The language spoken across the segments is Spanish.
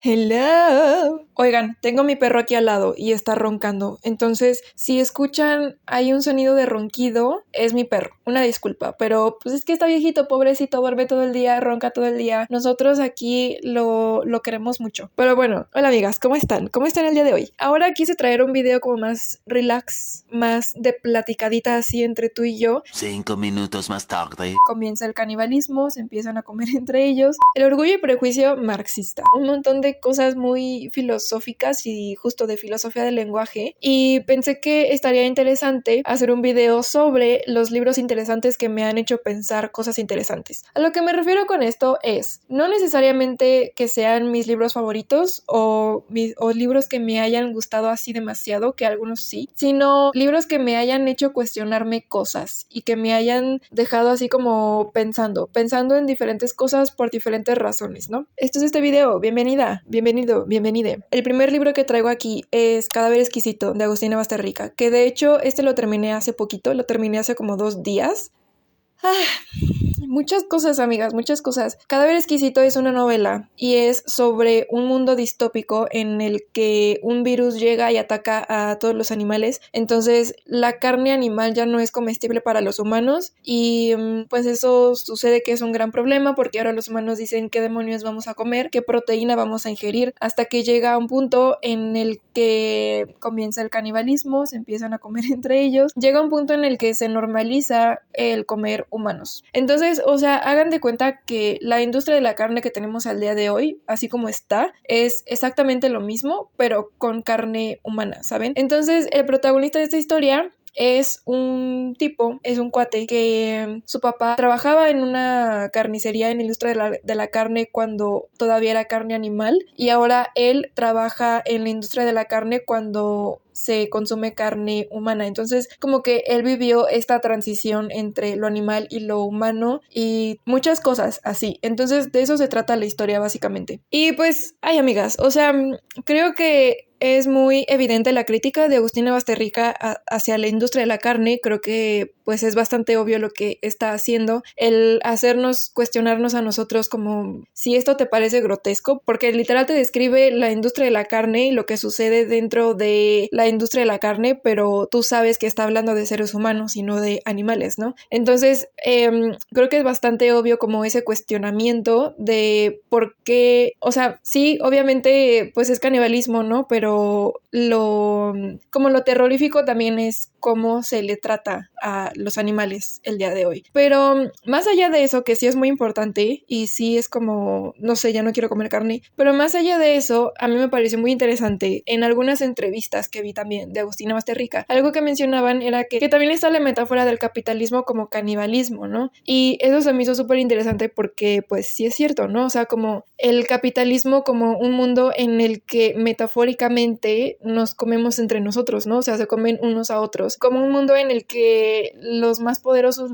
Hello. Oigan, tengo a mi perro aquí al lado y está roncando. Entonces, si escuchan hay un sonido de ronquido, es mi perro. Una disculpa, pero pues es que está viejito, pobrecito, duerme todo el día, ronca todo el día. Nosotros aquí lo queremos mucho. Pero bueno, hola amigas, ¿cómo están? ¿Cómo están el día de hoy? Ahora quise traer un video como más relax, más de platicadita así entre tú y yo. 5 minutos más tarde. Comienza el canibalismo, se empiezan a comer entre ellos. El orgullo y prejuicio marxista. Un montón de cosas muy filosóficas y justo de filosofía del lenguaje. Y pensé que estaría interesante hacer un video sobre los libros interesantes que me han hecho pensar cosas interesantes. A lo que me refiero con esto es, no necesariamente que sean mis libros favoritos o libros que me hayan gustado así demasiado, que algunos sí, sino libros que me hayan hecho cuestionarme cosas y que me hayan dejado así como pensando en diferentes cosas por diferentes razones, ¿no? Esto es este video. Bienvenida, bienvenido, bienvenide. El primer libro que traigo aquí es Cadáver Exquisito, de Agustina Basterrica, que de hecho este lo terminé hace poquito, lo terminé hace como 2 días. Muchas cosas, amigas, muchas cosas. Cadáver Exquisito es una novela y es sobre un mundo distópico en el que un virus llega y ataca a todos los animales. Entonces, la carne animal ya no es comestible para los humanos y pues eso sucede que es un gran problema porque ahora los humanos dicen qué demonios vamos a comer, qué proteína vamos a ingerir, hasta que llega un punto en el que comienza el canibalismo, se empiezan a comer entre ellos. Llega un punto en el que se normaliza el comer humanos. Entonces, o sea, hagan de cuenta que la industria de la carne que tenemos al día de hoy, así como está, es exactamente lo mismo, pero con carne humana, ¿saben? Entonces, el protagonista de esta historia es un tipo, es un cuate que su papá trabajaba en una carnicería en la industria de la carne cuando todavía era carne animal y ahora él trabaja en la industria de la carne cuando se consume carne humana. Entonces, como que él vivió esta transición entre lo animal y lo humano y muchas cosas así. Entonces, de eso se trata la historia básicamente. Y pues, ay amigas, o sea, creo que es muy evidente la crítica de Agustina Basterrica hacia la industria de la carne. Creo que pues es bastante obvio lo que está haciendo, el hacernos cuestionarnos a nosotros como si esto te parece grotesco, porque literal te describe la industria de la carne y lo que sucede dentro de la industria de la carne, pero tú sabes que está hablando de seres humanos y no de animales, ¿no? Entonces, creo que es bastante obvio como ese cuestionamiento de por qué, o sea, sí, obviamente pues es canibalismo, ¿no? Pero como lo terrorífico también es cómo se le trata a los animales el día de hoy. Pero más allá de eso, que sí es muy importante y sí es como, no sé, ya no quiero comer carne, pero más allá de eso, a mí me pareció muy interesante en algunas entrevistas que vi también de Agustina Basterrica, algo que mencionaban era que también está la metáfora del capitalismo como canibalismo, ¿no? Y eso se me hizo súper interesante porque pues sí es cierto, ¿no? O sea, como el capitalismo como un mundo en el que metafóricamente nos comemos entre nosotros, ¿no? O sea, se comen unos a otros, como un mundo en el que los más poderosos,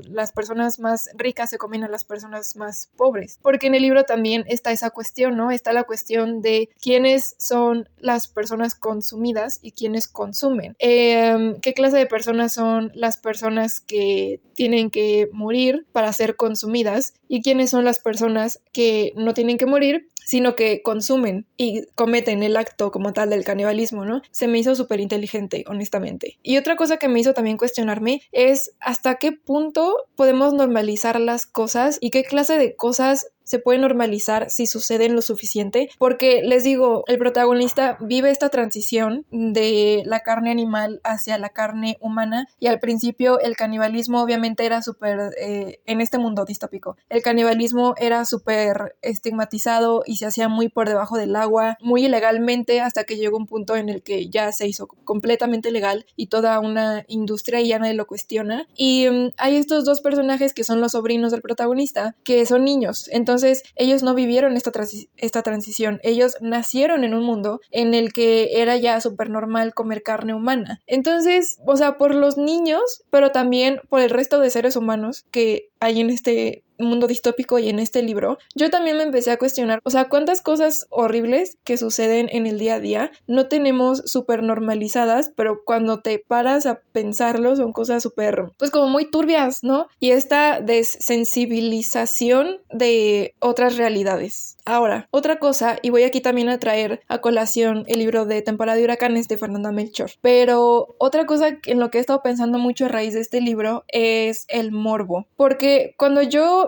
las personas más ricas se comen a las personas más pobres, porque en el libro también está esa cuestión, ¿no? Está la cuestión de quiénes son las personas consumidas y quiénes consumen. ¿Qué clase de personas son las personas que tienen que morir para ser consumidas y quiénes son las personas que no tienen que morir sino que consumen y cometen el acto como tal del canibalismo, ¿no? Se me hizo súper inteligente, honestamente. Y otra cosa que me hizo también cuestionarme es hasta qué punto podemos normalizar las cosas y qué clase de cosas se puede normalizar si suceden lo suficiente, porque les digo, el protagonista vive esta transición de la carne animal hacia la carne humana y al principio el canibalismo obviamente era súper, en este mundo distópico, el canibalismo era súper estigmatizado y se hacía muy por debajo del agua, muy ilegalmente hasta que llegó un punto en el que ya se hizo completamente legal y toda una industria y ya nadie lo cuestiona. Y hay estos dos personajes que son los sobrinos del protagonista, que son niños, entonces ellos no vivieron esta transición, ellos nacieron en un mundo en el que era ya súper normal comer carne humana. Entonces, o sea, por los niños, pero también por el resto de seres humanos que hay en este mundo distópico y en este libro, yo también me empecé a cuestionar, o sea, cuántas cosas horribles que suceden en el día a día no tenemos súper normalizadas, pero cuando te paras a pensarlo son cosas súper, pues como muy turbias, ¿no? Y esta desensibilización de otras realidades. Ahora, otra cosa, y voy aquí también a traer a colación el libro de Temporada de Huracanes de Fernanda Melchor, pero otra cosa en lo que he estado pensando mucho a raíz de este libro es el morbo, porque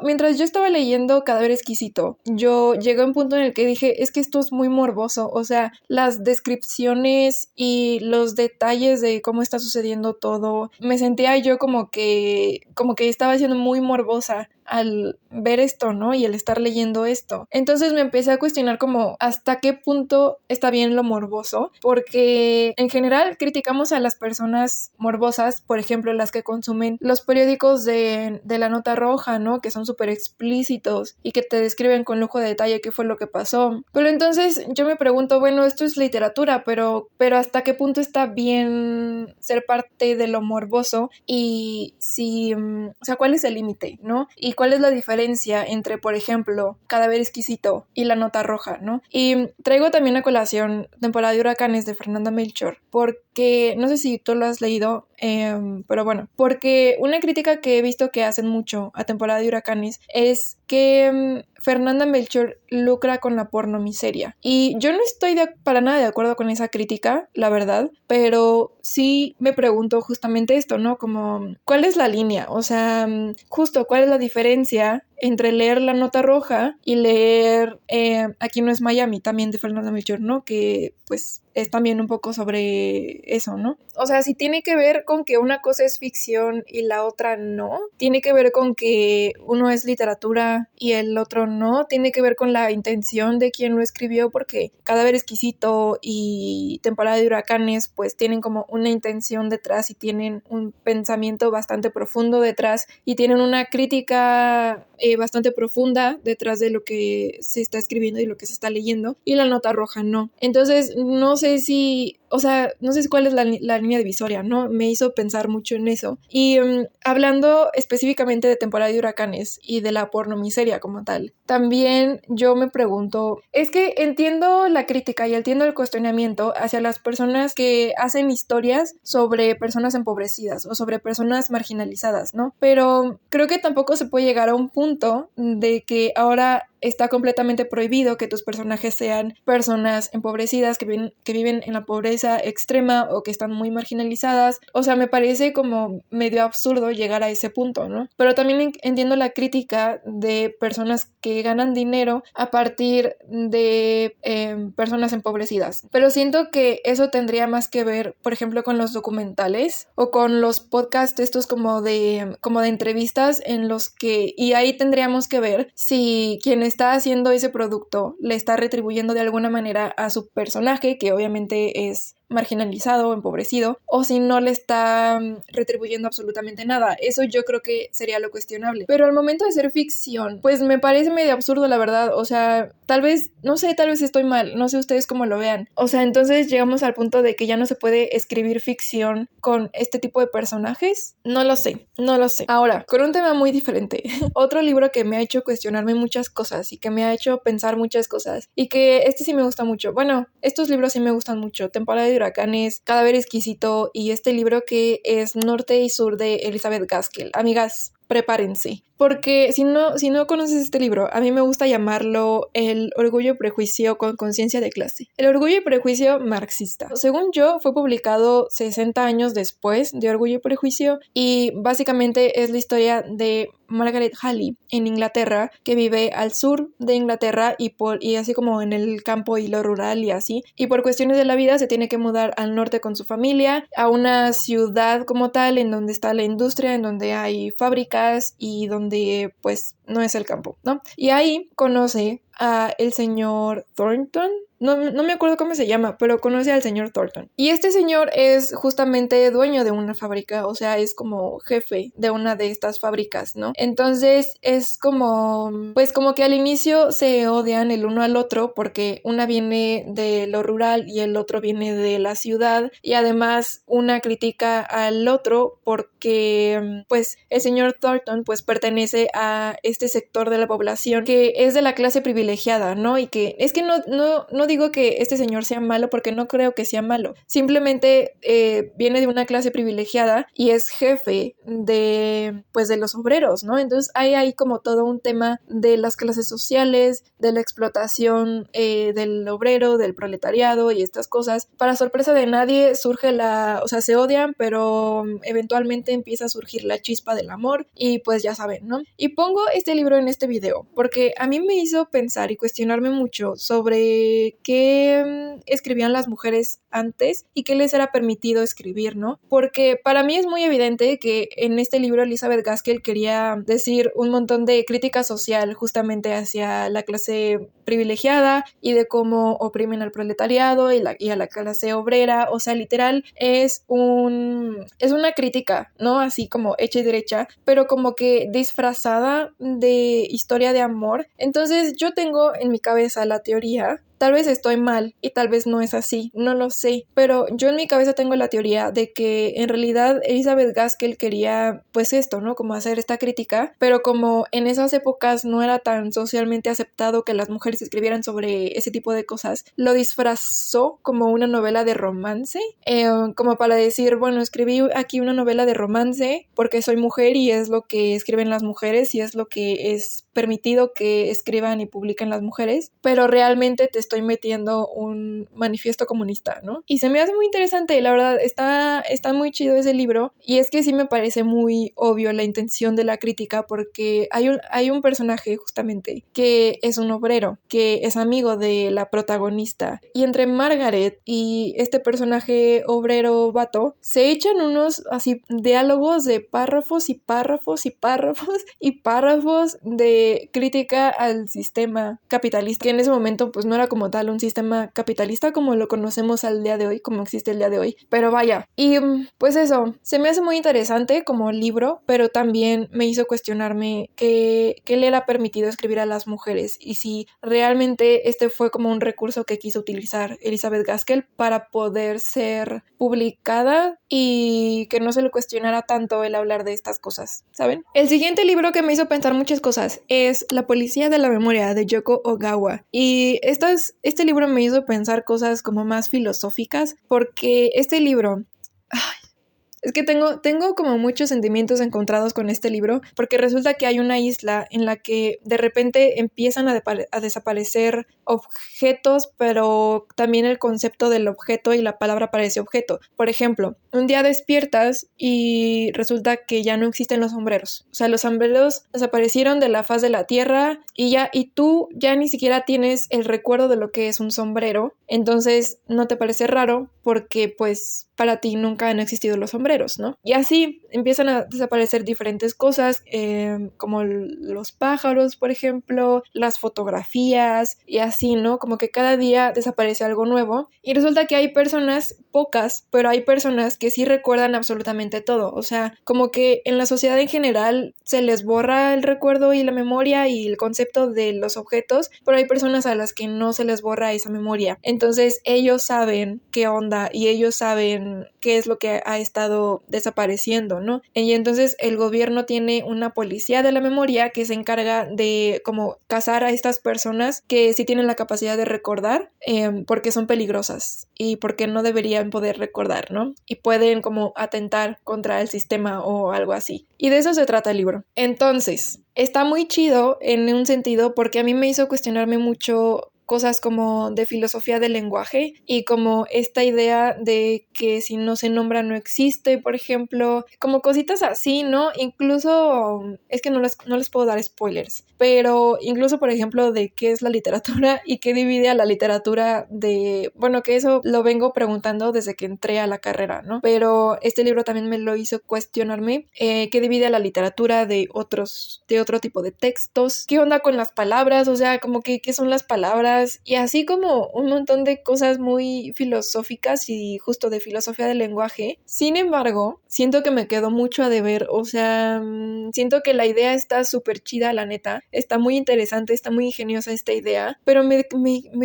mientras yo estaba leyendo Cadáver Exquisito, yo llegué a un punto en el que dije, es que esto es muy morboso, o sea, las descripciones y los detalles de cómo está sucediendo todo, me sentía yo como que estaba siendo muy morbosa al ver esto, ¿no? Y el estar leyendo esto. Entonces me empecé a cuestionar como hasta qué punto está bien lo morboso, porque en general criticamos a las personas morbosas, por ejemplo, las que consumen los periódicos de la Nota Roja, ¿no? Que son súper explícitos y que te describen con lujo de detalle qué fue lo que pasó. Pero entonces yo me pregunto, bueno, esto es literatura, pero hasta qué punto está bien ser parte de lo morboso y si, o sea, ¿cuál es el límite, ¿no? Y cuál es la diferencia entre, por ejemplo, Cadáver Exquisito y La Nota Roja, ¿no? Y traigo también a colación Temporada de Huracanes de Fernanda Melchor, porque no sé si tú lo has leído, pero bueno, porque una crítica que he visto que hacen mucho a Temporada de Huracanes es que Fernanda Melchor lucra con la pornomiseria. Y yo no estoy para nada de acuerdo con esa crítica, la verdad, pero sí me pregunto justamente esto, ¿no? Como, ¿cuál es la línea? O sea, justo, ¿cuál es la diferencia entre leer La Nota Roja y leer Aquí no es Miami, también de Fernanda Melchor, ¿no? Que pues es también un poco sobre eso, ¿no? O sea, si tiene que ver con que una cosa es ficción y la otra no, tiene que ver con que uno es literatura y el otro no, tiene que ver con la intención de quien lo escribió, porque Cadáver Exquisito y Temporada de Huracanes pues tienen como una intención detrás y tienen un pensamiento bastante profundo detrás y tienen una crítica bastante profunda detrás de lo que se está escribiendo y lo que se está leyendo, y La Nota Roja no. Entonces no sé cuál es la línea divisoria, ¿no? Me hizo pensar mucho en eso. Y hablando específicamente de Temporada de Huracanes y de la pornomiseria como tal, también yo me pregunto, es que entiendo la crítica y entiendo el cuestionamiento hacia las personas que hacen historias sobre personas empobrecidas o sobre personas marginalizadas, ¿no? Pero creo que tampoco se puede llegar a un punto de que ahora está completamente prohibido que tus personajes sean personas empobrecidas que viven en la pobreza extrema o que están muy marginalizadas. O sea, me parece como medio absurdo llegar a ese punto, ¿no? Pero también entiendo la crítica de personas que ganan dinero a partir de personas empobrecidas. Pero siento que eso tendría más que ver, por ejemplo, con los documentales o con los podcasts estos como de entrevistas en los que, y ahí tendríamos que ver si quien está haciendo ese producto le está retribuyendo de alguna manera a su personaje, que obviamente es marginalizado o empobrecido, o si no le está retribuyendo absolutamente nada. Eso yo creo que sería lo cuestionable. Pero al momento de ser ficción, pues me parece medio absurdo, la verdad. O sea, tal vez estoy mal, no sé ustedes cómo lo vean. O sea, entonces llegamos al punto de que ya no se puede escribir ficción con este tipo de personajes. No lo sé. Ahora, con un tema muy diferente. Otro libro que me ha hecho cuestionarme muchas cosas y que me ha hecho pensar muchas cosas y que este sí me gusta mucho. Bueno, estos libros sí me gustan mucho. Temporada de Huracanes, Cadáver Exquisito y este libro que es Norte y Sur de Elizabeth Gaskell. Amigas, prepárense. Porque si no conoces este libro, a mí me gusta llamarlo El Orgullo y Prejuicio con conciencia de clase. El Orgullo y Prejuicio marxista. Según yo, fue publicado 60 años después de Orgullo y Prejuicio y básicamente es la historia de Margaret Halley en Inglaterra, que vive al sur de Inglaterra y así como en el campo y lo rural y así. Y por cuestiones de la vida se tiene que mudar al norte con su familia, a una ciudad como tal en donde está la industria, en donde hay fábricas y donde pues no es el campo, ¿no? Y ahí conoce a el señor Thornton. No me acuerdo cómo se llama, pero conoce al señor Thornton. Y este señor es justamente dueño de una fábrica, o sea, es como jefe de una de estas fábricas, ¿no? Entonces es como, pues como que al inicio se odian el uno al otro porque una viene de lo rural y el otro viene de la ciudad, y además una critica al otro porque pues el señor Thornton pues pertenece a este sector de la población que es de la clase privilegiada, ¿no? Y que es que no digo que este señor sea malo porque no creo que sea malo. Simplemente viene de una clase privilegiada y es jefe de, pues, de los obreros, ¿no? Entonces hay ahí como todo un tema de las clases sociales, de la explotación del obrero, del proletariado y estas cosas. Para sorpresa de nadie surge o sea, se odian, pero eventualmente empieza a surgir la chispa del amor y pues ya saben, ¿no? Y pongo este libro en este video porque a mí me hizo pensar y cuestionarme mucho sobre qué escribían las mujeres antes y qué les era permitido escribir, ¿no? Porque para mí es muy evidente que en este libro Elizabeth Gaskell quería decir un montón de crítica social justamente hacia la clase privilegiada y de cómo oprimen al proletariado y a la clase obrera. O sea, literal es una crítica, ¿no? Así como hecha y derecha, pero como que disfrazada de historia de amor. Entonces yo tengo en mi cabeza la teoría. Tal vez estoy mal y tal vez no es así, no lo sé, pero yo en mi cabeza tengo la teoría de que en realidad Elizabeth Gaskell quería pues esto, ¿no? Como hacer esta crítica, pero como en esas épocas no era tan socialmente aceptado que las mujeres escribieran sobre ese tipo de cosas, lo disfrazó como una novela de romance, como para decir, bueno, escribí aquí una novela de romance porque soy mujer y es lo que escriben las mujeres y es lo que es permitido que escriban y publiquen las mujeres, pero realmente te estoy metiendo un manifiesto comunista, ¿no? Y se me hace muy interesante, la verdad, está muy chido ese libro, y es que sí me parece muy obvio la intención de la crítica, porque hay un personaje justamente que es un obrero, que es amigo de la protagonista, y entre Margaret y este personaje obrero vato, se echan unos así diálogos de párrafos y párrafos y párrafos y párrafos de crítica al sistema capitalista, que en ese momento pues no era como tal un sistema capitalista como lo conocemos al día de hoy, como existe el día de hoy, pero vaya. Y pues eso, se me hace muy interesante como libro, pero también me hizo cuestionarme qué le era permitido escribir a las mujeres y si realmente este fue como un recurso que quiso utilizar Elizabeth Gaskell para poder ser publicada y que no se le cuestionara tanto el hablar de estas cosas, ¿saben? El siguiente libro que me hizo pensar muchas cosas es La policía de la memoria de Yoko Ogawa, y este libro me hizo pensar cosas como más filosóficas, porque este libro... Es que tengo como muchos sentimientos encontrados con este libro, porque resulta que hay una isla en la que de repente empiezan a desaparecer objetos, pero también el concepto del objeto y la palabra para ese objeto. Por ejemplo, un día despiertas y resulta que ya no existen los sombreros. O sea, los sombreros desaparecieron de la faz de la tierra y tú ya ni siquiera tienes el recuerdo de lo que es un sombrero. Entonces no te parece raro porque pues para ti nunca han existido los sombreros, ¿no? Y así empiezan a desaparecer diferentes cosas, como los pájaros, por ejemplo, las fotografías y así, ¿no? Como que cada día desaparece algo nuevo y resulta que hay personas, pocas, pero hay personas que sí recuerdan absolutamente todo. O sea, como que en la sociedad en general se les borra el recuerdo y la memoria y el concepto de los objetos, pero hay personas a las que no se les borra esa memoria. Entonces ellos saben qué onda y ellos saben qué es lo que ha estado desapareciendo, ¿no? Y entonces el gobierno tiene una policía de la memoria que se encarga de como cazar a estas personas que sí tienen la capacidad de recordar, porque son peligrosas y porque no deberían poder recordar, ¿no? Y pueden como atentar contra el sistema o algo así. Y de eso se trata el libro. Entonces, está muy chido en un sentido porque a mí me hizo cuestionarme mucho cosas como de filosofía del lenguaje y como esta idea de que si no se nombra no existe, por ejemplo, como cositas así, ¿no? Incluso, es que no les puedo dar spoilers, pero incluso, por ejemplo, de qué es la literatura y qué divide a la literatura de, bueno, que eso lo vengo preguntando desde que entré a la carrera, ¿no? Pero este libro también me lo hizo cuestionarme, qué divide a la literatura de otro tipo de textos, qué onda con las palabras, o sea, como que qué son las palabras y así como un montón de cosas muy filosóficas y justo de filosofía del lenguaje. Sin embargo, siento que me quedó mucho a deber, o sea, siento que la idea está súper chida, la neta, está muy interesante, está muy ingeniosa esta idea, pero me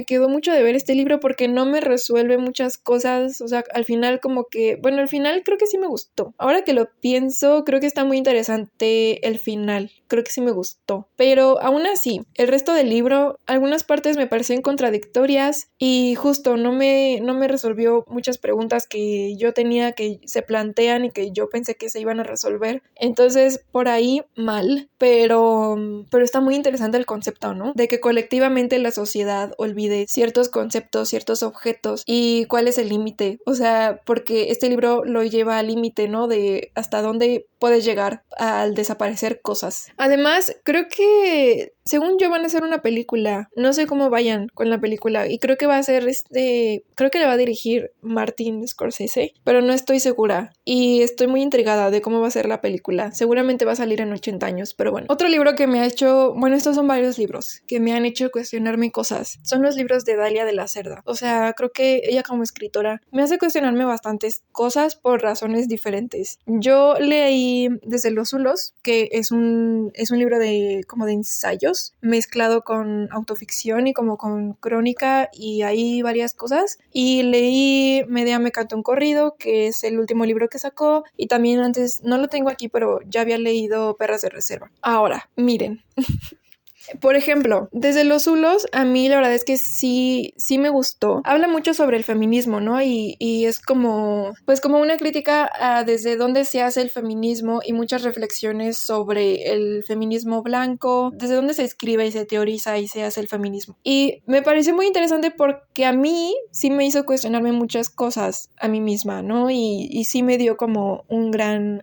quedó mucho a deber este libro porque no me resuelve muchas cosas, o sea, al final como que, bueno, al final creo que sí me gustó. Ahora que lo pienso, creo que está muy interesante el final, creo que sí me gustó, pero aún así, el resto del libro, algunas partes me parecen contradictorias y justo no me resolvió muchas preguntas que yo tenía, que se plantean y que yo pensé que se iban a resolver. Entonces, por ahí mal, pero está muy interesante el concepto, ¿no? De que colectivamente la sociedad olvide ciertos conceptos, ciertos objetos y cuál es el límite. O sea, porque este libro lo lleva al límite, ¿no? De hasta dónde puedes llegar al desaparecer cosas. Además, creo que según yo van a hacer una película. No sé cómo vayan con la película y creo que va a ser creo que la va a dirigir Martin Scorsese, pero no estoy segura y estoy muy intrigada de cómo va a ser la película. Seguramente va a salir en 80 años, pero bueno. Otro libro que me ha hecho, bueno, estos son varios libros que me han hecho cuestionarme cosas. Son los libros de Dalia de la Cerda. O sea, creo que ella como escritora me hace cuestionarme bastantes cosas por razones diferentes. Yo leí Desde los Zulos, que es un libro de como de ensayos mezclado con autoficción y como con crónica y hay varias cosas. Y leí Medea me cantó un corrido, que es el último libro que sacó, y también antes, no lo tengo aquí, pero ya había leído Perras de Reserva. Ahora, miren. Por ejemplo, Desde los Zulos, a mí la verdad es que sí me gustó. Habla mucho sobre el feminismo, ¿no? Y es como, pues como una crítica a desde dónde se hace el feminismo y muchas reflexiones sobre el feminismo blanco, desde dónde se escribe y se teoriza y se hace el feminismo. Y me pareció muy interesante porque a mí sí me hizo cuestionarme muchas cosas a mí misma, ¿no? Y sí me dio como un gran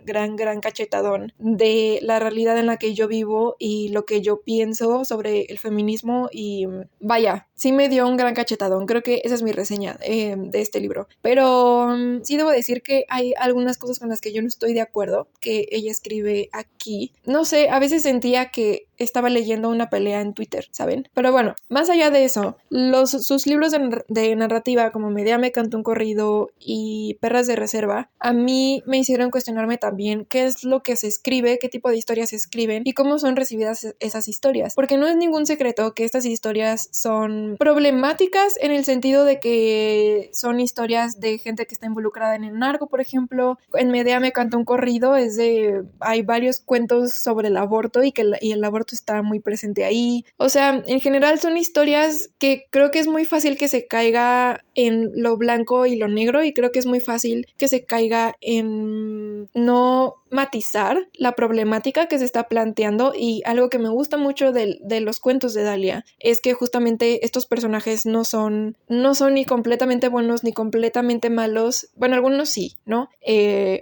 cachetadón de la realidad en la que yo vivo y lo que yo pienso sobre el feminismo y vaya, sí me dio un gran cachetadón. Creo que esa es mi reseña de este libro. Pero sí debo decir que hay algunas cosas con las que yo no estoy de acuerdo que ella escribe aquí. No sé, a veces sentía que estaba leyendo una pelea en Twitter, ¿saben? Pero bueno, más allá de eso, sus libros de narrativa como Medea me cantó un corrido y Perras de Reserva, a mí me hicieron cuestionarme también qué es lo que se escribe, qué tipo de historias se escriben y cómo son recibidas esas historias. Porque no es ningún secreto que estas historias son problemáticas en el sentido de que son historias de gente que está involucrada en el narco, por ejemplo. En Medea me cantó un corrido, hay varios cuentos sobre el aborto y el aborto está muy presente ahí. O sea, en general son historias que creo que es muy fácil que se caiga en lo blanco y lo negro y creo que es muy fácil que se caiga en no matizar la problemática que se está planteando. Y algo que me gusta mucho de los cuentos de Dalia es que justamente estos personajes no son ni completamente buenos ni completamente malos. Bueno, algunos sí, ¿no?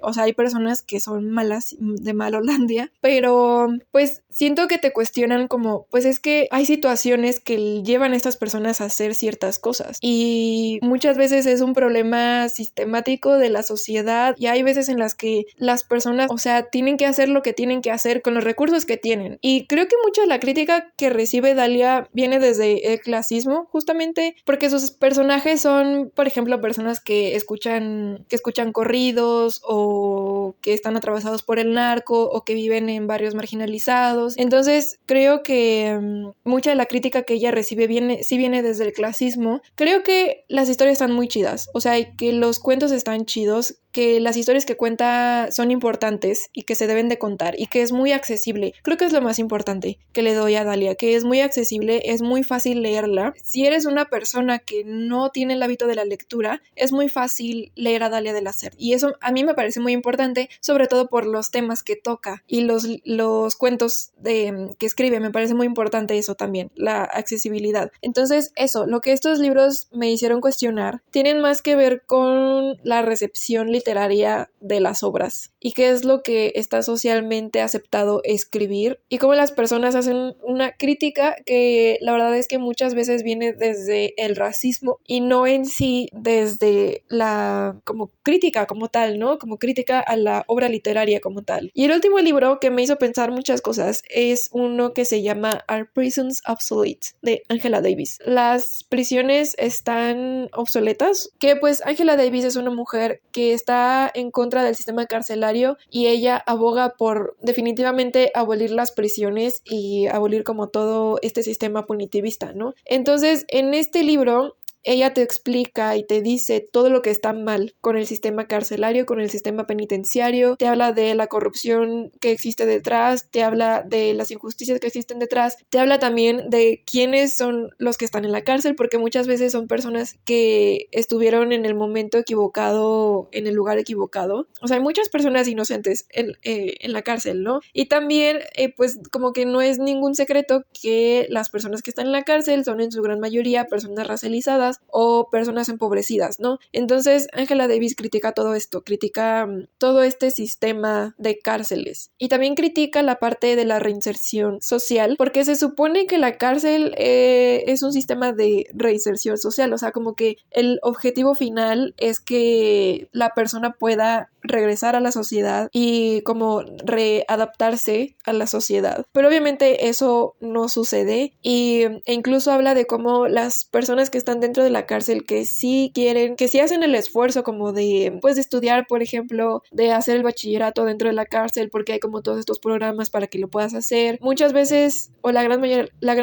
O sea, hay personas que son malas de Malolandia, pero pues siento que te cuestionan como, pues es que hay situaciones que llevan a estas personas a hacer ciertas cosas y muchas veces es un problema sistemático de la sociedad y hay veces en las que las personas, o sea, tienen que hacer lo que tienen que hacer con los recursos que tienen. Y creo que mucha de la crítica que recibe Dalia viene desde el clasismo, justamente porque sus personajes son, por ejemplo, personas que escuchan corridos o que están atravesados por el narco o que viven en barrios marginalizados. Entonces, creo que mucha de la crítica que ella recibe viene desde el clasismo. Creo que las historias están muy chidas, o sea, que los cuentos están chidos. que las historias que cuenta son importantes y que se deben de contar y que es muy accesible. Creo que es lo más importante que le doy a Dalia, que es muy accesible, es muy fácil leerla. Si eres una persona que no tiene el hábito de la lectura, es muy fácil leer a Dalia de la Serre. Y eso a mí me parece muy importante, sobre todo por los temas que toca y los cuentos que escribe. Me parece muy importante eso también, la accesibilidad. Entonces, eso, lo que estos libros me hicieron cuestionar, tienen más que ver con la recepción literaria de las obras y qué es lo que está socialmente aceptado escribir y cómo las personas hacen una crítica que la verdad es que muchas veces viene desde el racismo y no en sí desde la como crítica como tal, ¿no? Como crítica a la obra literaria como tal. Y el último libro que me hizo pensar muchas cosas es uno que se llama Are Prisons Obsolete? De Angela Davis. Las prisiones están obsoletas, que pues Angela Davis es una mujer que está en contra del sistema carcelario y ella aboga por definitivamente abolir las prisiones y abolir como todo este sistema punitivista, ¿no? Entonces, en este libro ella te explica y te dice todo lo que está mal con el sistema carcelario, con el sistema penitenciario, te habla de la corrupción que existe detrás, te habla de las injusticias que existen detrás, te habla también de quiénes son los que están en la cárcel, porque muchas veces son personas que estuvieron en el momento equivocado, en el lugar equivocado. O sea, hay muchas personas inocentes en la cárcel, ¿no? Y también, pues como que no es ningún secreto que las personas que están en la cárcel son en su gran mayoría personas racializadas o personas empobrecidas, ¿no? Entonces, Angela Davis critica todo esto, critica todo este sistema de cárceles y también critica la parte de la reinserción social, porque se supone que la cárcel es un sistema de reinserción social, o sea, como que el objetivo final es que la persona pueda regresar a la sociedad y como readaptarse a la sociedad. Pero obviamente eso no sucede e incluso habla de cómo las personas que están dentro de la cárcel que sí quieren, que sí hacen el esfuerzo como de, pues de estudiar, por ejemplo, de hacer el bachillerato dentro de la cárcel porque hay como todos estos programas para que lo puedas hacer. Muchas veces, o la gran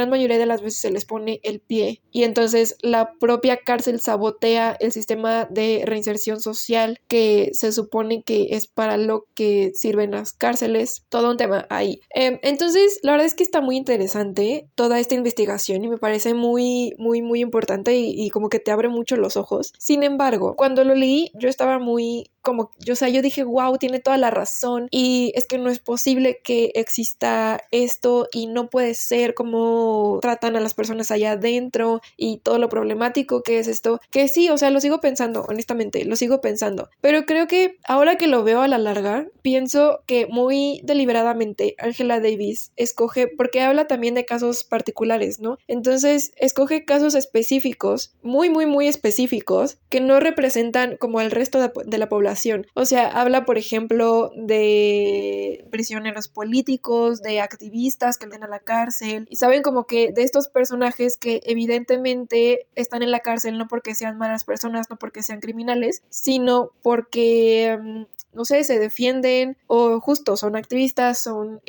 mayoría de las veces se les pone el pie y entonces la propia cárcel sabotea el sistema de reinserción social que se supone que es para lo que sirven las cárceles, todo un tema ahí. Entonces, la verdad es que está muy interesante toda esta investigación y me parece muy, muy, muy importante y como que te abre mucho los ojos. Sin embargo, cuando lo leí, yo estaba muy como, o sea, yo dije, wow, tiene toda la razón y es que no es posible que exista esto y no puede ser como tratan a las personas allá adentro y todo lo problemático que es esto, que sí, o sea, lo sigo pensando, honestamente, lo sigo pensando, pero creo que ahora que lo veo a la larga, pienso que muy deliberadamente Angela Davis escoge, porque habla también de casos particulares, ¿no? Entonces, escoge casos específicos, muy, muy, muy específicos, que no representan como el resto de la población. O sea, habla, por ejemplo, de prisioneros políticos, de activistas que están a la cárcel, y saben como que de estos personajes que evidentemente están en la cárcel no porque sean malas personas, no porque sean criminales, sino porque no sé, se defienden o justo son activistas, son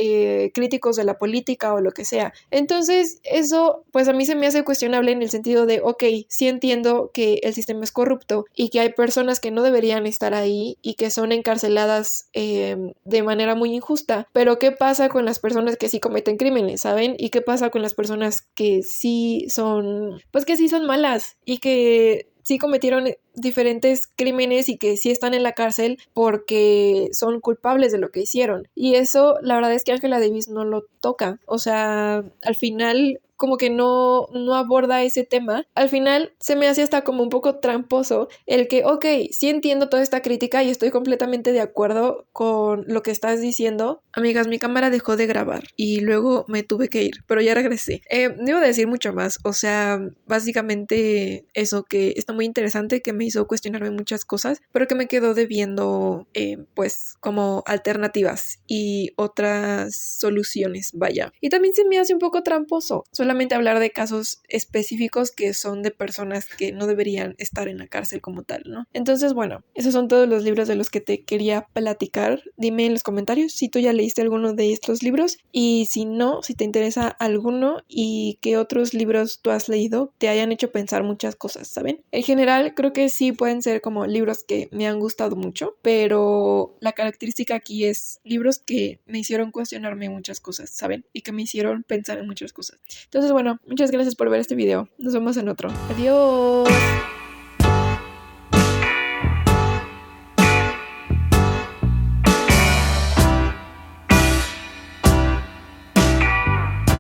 críticos de la política o lo que sea. Entonces eso pues a mí se me hace cuestionable en el sentido de, ok, sí entiendo que el sistema es corrupto y que hay personas que no deberían estar ahí y que son encarceladas de manera muy injusta, pero ¿qué pasa con las personas que sí cometen crímenes, saben? ¿Y qué pasa con las personas que sí son, pues que sí son malas y que sí cometieron diferentes crímenes y que sí están en la cárcel porque son culpables de lo que hicieron? Y eso, la verdad es que Angela Davis no lo toca. O sea, al final como que no aborda ese tema. Al final se me hace hasta como un poco tramposo el que, ok, sí entiendo toda esta crítica y estoy completamente de acuerdo con lo que estás diciendo. Amigas, mi cámara dejó de grabar y luego me tuve que ir, pero ya regresé. No iba a decir mucho más, o sea, básicamente eso, que está muy interesante, que me hizo cuestionarme muchas cosas, pero que me quedó debiendo pues como alternativas y otras soluciones, vaya. Y también se me hace un poco tramposo solamente hablar de casos específicos que son de personas que no deberían estar en la cárcel como tal, ¿no? Entonces, bueno, esos son todos los libros de los que te quería platicar. Dime en los comentarios si tú ya leíste leíste alguno de estos libros y si no, si te interesa alguno y qué otros libros tú has leído te hayan hecho pensar muchas cosas, ¿saben? En general creo que sí pueden ser como libros que me han gustado mucho, pero la característica aquí es libros que me hicieron cuestionarme muchas cosas, ¿saben? Y que me hicieron pensar en muchas cosas. Entonces, bueno, muchas gracias por ver este video. Nos vemos en otro. Adiós.